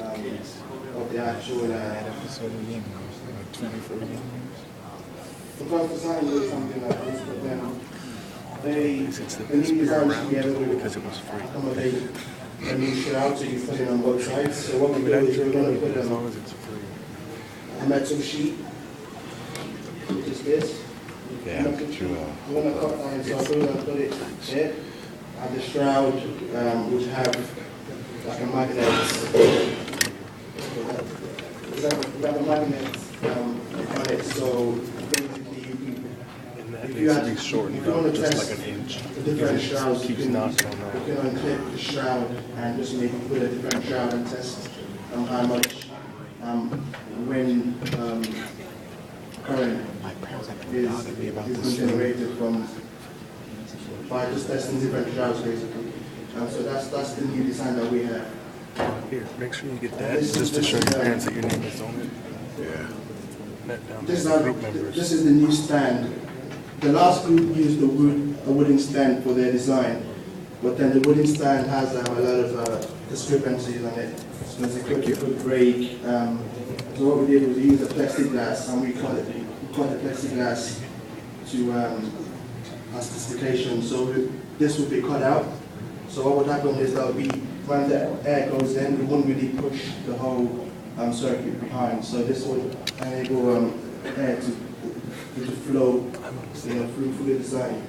of the actual. Episode again, like 24 years. The first design was something like this, but then It's the new design should be able to because it was free. accommodate a new shroud, so you put it on both sides. So what we do is we're going to put As long as it's free. a metal sheet, which is this. Yeah, We're going to cut down, so we're going to put it here. And the shroud would have like a magnet. We have a magnet on it, so basically And that if needs you to had, be if shortened you want up to just test like an inch. the different shrouds, Keeps you can knots on that. unclip the shroud and just maybe put a different shroud and test how much wind current My parents have been bothering me about is this. generated from by just testing different shrouds basically. So that's the new design that we have. Here, make sure you get that just to show your parents that your name is on it. yeah. That down This is, there, group members. this is the new stand. The last group used a wooden stand for their design, but then the wooden stand has a lot of discrepancies on it. So there's a quick break. So what we did was we used a plexiglass and we cut the plexiglass to our specification. So this would be cut out. So what would happen is that when the air goes in, we won't really push the whole circuit behind. So this would enable air to flow through the design.